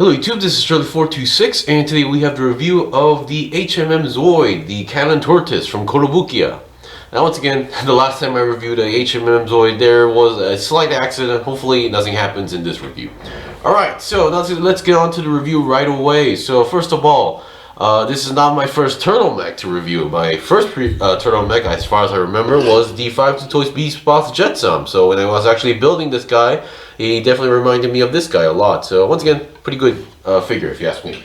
Hello YouTube, this is Shirley426, and today we have the review of the HMM Zoid, the Cannon Tortoise from Kotobukiya. Now once again, the last time I reviewed a HMM Zoid, there was a slight accident. Hopefully nothing happens in this review. Alright, so now let's get on to the review right away. So first of all, this is not my first turtleneck to review. My first turtleneck, as far as I remember, was the 5 Toys B Spots Jetsam. So when I was actually building this guy, he definitely reminded me of this guy a lot. So once again, pretty good figure if you ask me.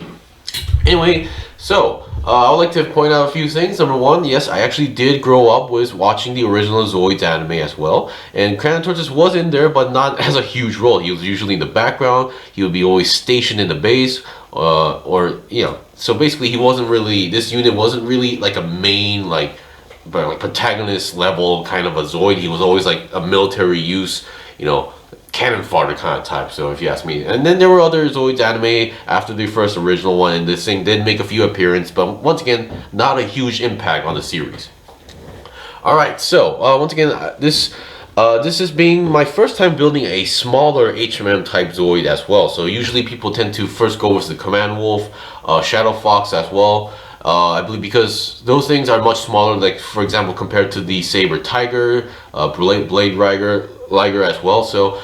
Anyway, so I would like to point out a few things. Number one, yes, I actually did grow up with watching the original Zoids anime as well. And Cannon Tortoise was in there, but not as a huge role. He was usually in the background. He would be always stationed in the base, or you know. So basically, he wasn't really. This unit wasn't really like a main like protagonist level kind of a Zoid. He was always like a military use, you know, cannon fodder kind of type, so if you ask me. And then there were other Zoids anime after the first original one, and this thing did make a few appearances, but once again, not a huge impact on the series. Alright, so once again, this is being my first time building a smaller HMM type Zoid as well. So usually people tend to first go with the Command Wolf, Shadow Fox as well. I believe because those things are much smaller, like for example compared to the Saber Tiger, Blade Liger as well. So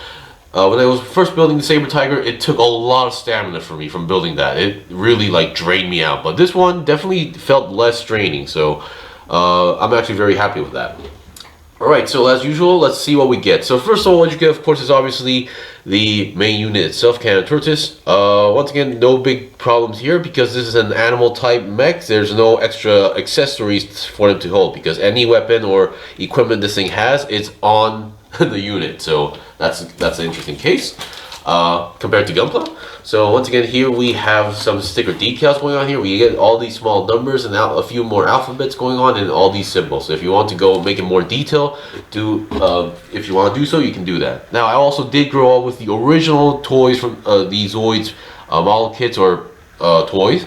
when I was first building the Saber Tiger, it took a lot of stamina for me from building that. It really like drained me out, but this one definitely felt less draining, so I'm actually very happy with that. Alright, so as usual, let's see what we get. So first of all, what you get, of course, is obviously the main unit itself, Cannon Tortoise. Once again, no big problems here because this is an animal type mech. There's no extra accessories for them to hold because any weapon or equipment this thing has is on the unit. So that's an interesting case compared to Gunpla. So once again, here we have some sticker decals going on here. We get all these small numbers and a few more alphabets going on and all these symbols. So if you want to go make it more detail, if you want to do so, you can do that. Now I also did grow up with the original toys from the Zoids model kits or toys.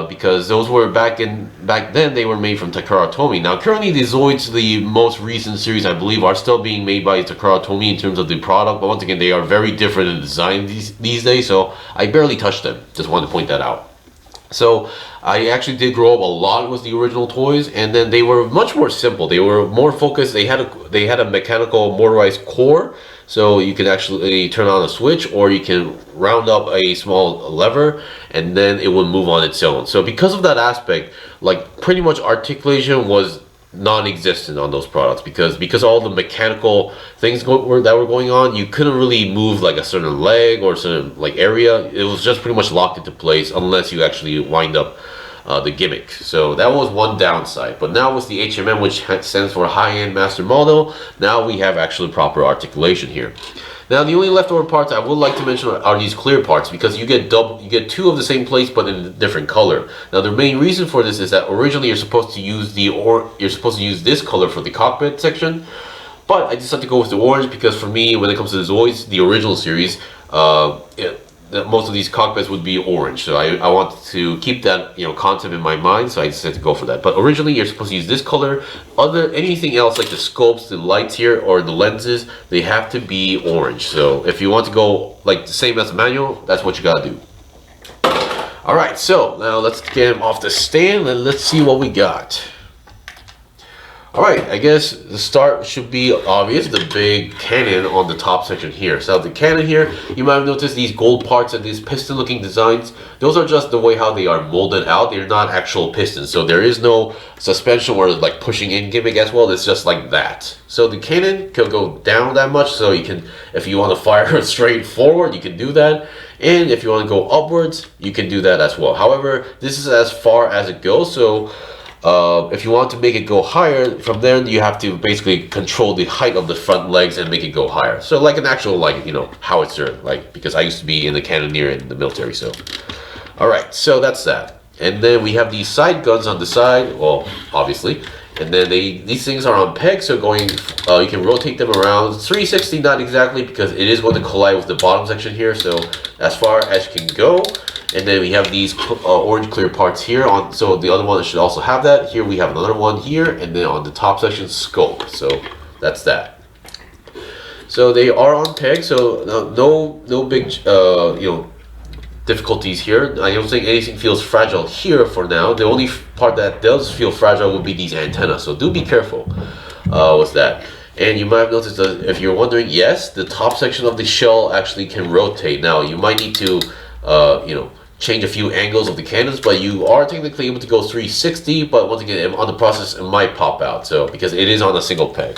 Because those were back then they were made from Takara Tomy. Now currently the Zoids, the most recent series I believe, are still being made by Takara Tomy in terms of the product, but once again they are very different in design these days, so I barely touched them. Just wanted to point that out. So I actually did grow up a lot with the original toys, and then they were much more simple. They were more focused. They had a mechanical motorized core, so you can actually turn on a switch, or you can round up a small lever, and then it will move on its own. So because of that aspect, like pretty much articulation was non-existent on those products because all the mechanical things that were going on, you couldn't really move like a certain leg or certain like area. It was just pretty much locked into place unless you actually wind up the gimmick. So that was one downside. But now with the HMM, which stands for high-end master model, now we have actually proper articulation here. Now the only leftover parts I would like to mention are these clear parts, because you get two of the same place but in a different color. Now the main reason for this is that originally you're supposed to use this color for the cockpit section, but I decided to go with the orange because for me, when it comes to the Zoids, the original series, most of these cockpits would be orange, so I wanted to keep that concept in my mind, so I decided to go for that. But originally you're supposed to use this color. Anything else like the scopes, the lights here, or the lenses, they have to be orange. So if you want to go like the same as the manual, that's what you gotta do. Alright, so now let's get him off the stand and let's see what we got. Alright, I guess the start should be obvious, the big cannon on the top section here. So the cannon here, you might have noticed these gold parts and these piston looking designs. Those are just the way how they are molded out. They're not actual pistons, so there is no suspension or like pushing in gimmick as well. It's just like that. So the cannon can go down that much, so you can, if you want to fire it straight forward, you can do that. And if you want to go upwards, you can do that as well. However, this is as far as it goes, so if you want to make it go higher, from there you have to basically control the height of the front legs and make it go higher. So like an actual howitzer, because I used to be in the cannoneer in the military. So alright, so that's that. And then we have these side guns on the side, well obviously, and then these things are on pegs, so you can rotate them around 360, not exactly, because it is going to collide with the bottom section here, so as far as you can go. And then we have these orange clear parts here on, so the other one should also have that. Here we have another one here, and then on the top section, scope. So that's that. So they are on pegs, so no big difficulties here. I don't think anything feels fragile here for now. The only part that does feel fragile would be these antennas, so do be careful with that. And you might have noticed that if you're wondering, yes, the top section of the shell actually can rotate. Now you might need to you know, change a few angles of the cannons, but you are technically able to go 360, but once again on the process it might pop out, so because it is on a single peg.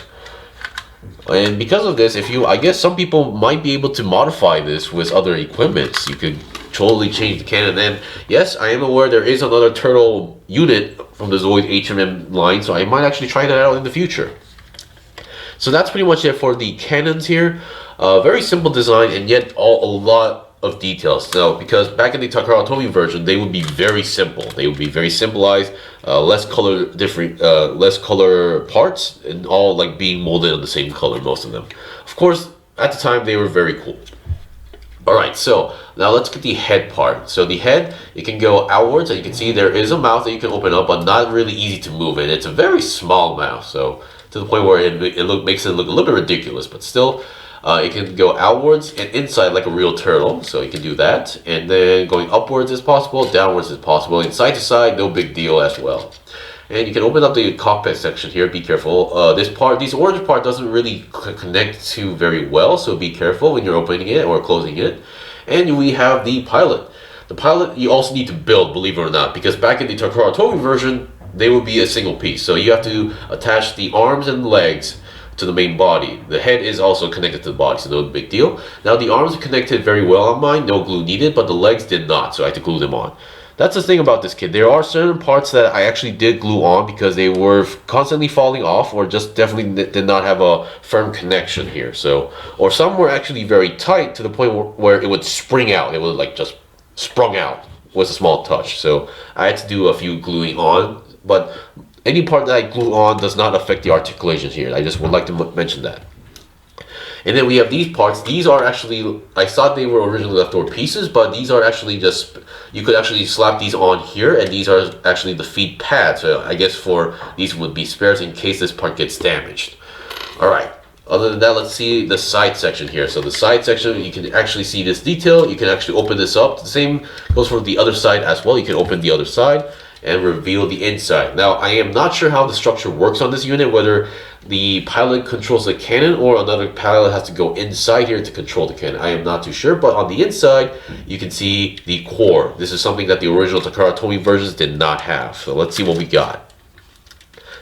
And because of this, I guess some people might be able to modify this with other equipments. You could totally change the cannon. And yes, I am aware there is another turtle unit from the Zoid HMM line, so I might actually try that out in the future. So that's pretty much it for the cannons here. Very simple design, and yet a lot of details. Now, because back in the Takara Tomy version, they would be very simple. They would be very simplified, less color parts, and all like being molded in the same color, most of them. Of course, at the time, they were very cool. Alright, so now let's get the head part. So the head, it can go outwards, and you can see there is a mouth that you can open up, but not really easy to move, and it's a very small mouth, so to the point where it makes it look a little bit ridiculous, but still, it can go outwards and inside like a real turtle, so you can do that. And then going upwards is possible, downwards is possible, and side to side, no big deal as well. And you can open up the cockpit section here. Be careful. This orange part doesn't really connect to very well, so be careful when you're opening it or closing it. And we have the pilot. The pilot you also need to build, believe it or not, because back in the Takara Tomy version, they would be a single piece. So you have to attach the arms and legs to the main body. The head is also connected to the body, so no big deal. Now the arms are connected very well on mine, no glue needed, but the legs did not, so I had to glue them on. That's the thing about this kit. There are certain parts that I actually did glue on because they were constantly falling off, or just definitely did not have a firm connection here. So, or some were actually very tight to the point where it would spring out. It would like just sprung out with a small touch. So I had to do a few gluing on, but any part that I glue on does not affect the articulation here. I just would like to mention that. And then we have these parts. These are actually, I thought they were originally leftover pieces, but these are actually just, you could actually slap these on here, and these are actually the feet pads. So I guess these would be spares in case this part gets damaged. Alright, other than that, let's see the side section here. So the side section, you can actually see this detail. You can actually open this up. The same goes for the other side as well. You can open the other side and reveal the inside. Now, I am not sure how the structure works on this unit, whether the pilot controls the cannon or another pilot has to go inside here to control the cannon. I am not too sure, but on the inside, you can see the core. This is something that the original Takara Tomy versions did not have. So let's see what we got.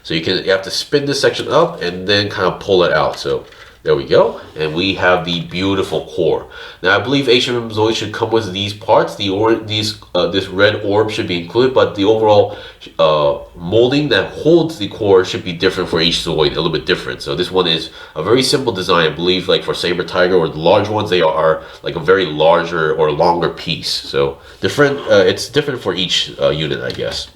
So you have to spin this section up and then kind of pull it out. So there we go, and we have the beautiful core. Now I believe HMM Zoid should come with these parts. This red orb should be included, but the overall molding that holds the core should be different for each Zoid, a little bit different. So this one is a very simple design. I believe like for Saber Tiger or the large ones, they are like a very larger or longer piece. So different. It's different for each unit, I guess.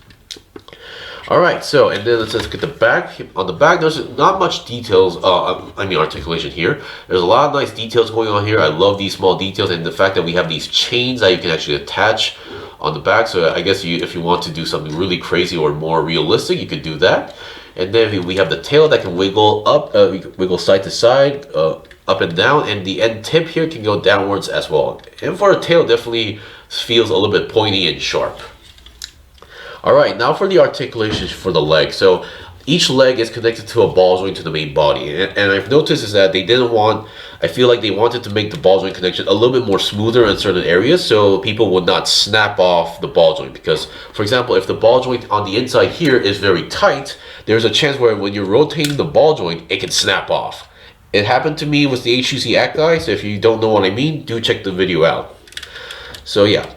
Alright, so, and then let's just get the back. On the back, there's not much details, articulation here. There's a lot of nice details going on here. I love these small details, and the fact that we have these chains that you can actually attach on the back. So I guess if you want to do something really crazy or more realistic, you could do that. And then we have the tail that can wiggle up, wiggle side to side, up and down, and the end tip here can go downwards as well. And for a tail, definitely feels a little bit pointy and sharp. Alright, now for the articulation for the leg. So each leg is connected to a ball joint to the main body. And I've noticed is that I feel like they wanted to make the ball joint connection a little bit more smoother in certain areas so people would not snap off the ball joint. Because, for example, if the ball joint on the inside here is very tight, there's a chance where when you're rotating the ball joint, it can snap off. It happened to me with the HUC Act guy, so if you don't know what I mean, do check the video out. So yeah.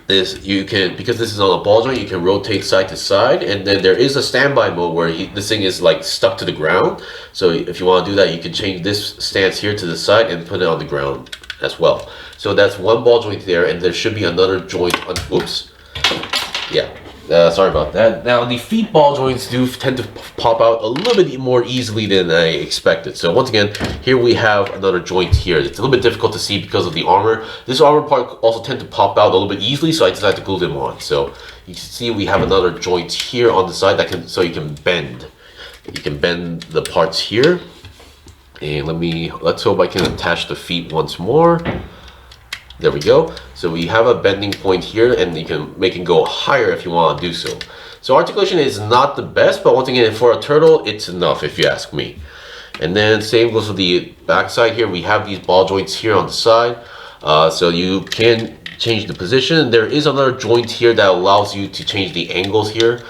Because this is on a ball joint, you can rotate side to side, and then there is a standby mode where this thing is like stuck to the ground. So if you want to do that, you can change this stance here to the side and put it on the ground as well. So that's one ball joint there, and there should be another joint on, oops, yeah. Sorry about that. Now the feet ball joints do tend to pop out a little bit more easily than I expected. So once again, here we have another joint here. It's a little bit difficult to see because of the armor. This armor part also tend to pop out a little bit easily, so I decided to glue them on. So you can see we have another joint here on the side that so you can bend. You can bend the parts here. And let's hope I can attach the feet once more. There we go. So we have a bending point here, and you can make it go higher if you want to do so. So articulation is not the best, but once again, for a turtle, it's enough if you ask me. And then same goes for the back side here. We have these ball joints here on the side. So you can change the position. There is another joint here that allows you to change the angles here.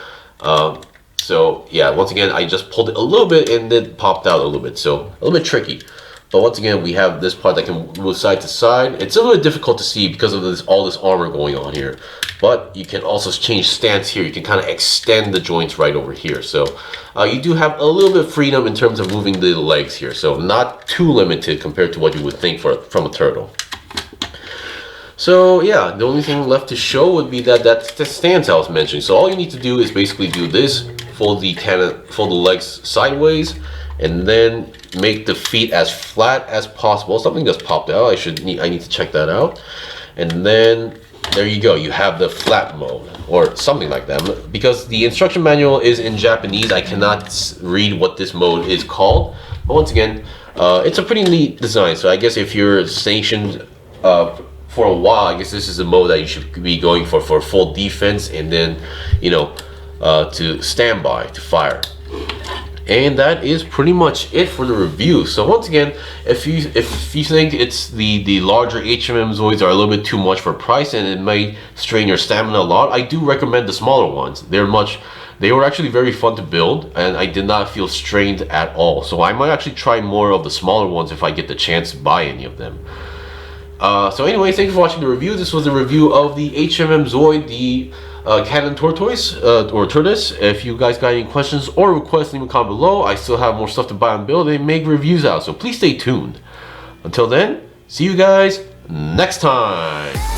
So yeah, once again, I just pulled it a little bit and it popped out a little bit. So a little bit tricky. But once again, we have this part that can move side to side. It's a little bit difficult to see because of all this armor going on here. But you can also change stance here. You can kind of extend the joints right over here. So you do have a little bit of freedom in terms of moving the legs here. So not too limited compared to what you would think from a turtle. So yeah, the only thing left to show would be that stance I was mentioning. So all you need to do is basically do this, fold the legs sideways, and then make the feet as flat as possible. Something just popped out. I need to check that out. And then there you go. You have the flat mode or something like that. Because the instruction manual is in Japanese, I cannot read what this mode is called. But once again, it's a pretty neat design. So I guess if you're stationed for a while, I guess this is the mode that you should be going for full defense, and then, you know, to standby to fire. And that is pretty much it for the review. So once again, if you think it's the larger HMM Zoids are a little bit too much for price and it may strain your stamina a lot, I do recommend the smaller ones. They were actually very fun to build, and I did not feel strained at all. So I might actually try more of the smaller ones if I get the chance to buy any of them. So anyway, thank you for watching the review. This was a review of the HMM Zoid, the Cannon Tortoise, or Tortoise. If you guys got any questions or requests, leave a comment below. I still have more stuff to buy and build and make reviews out, so please stay tuned. Until then, see you guys next time.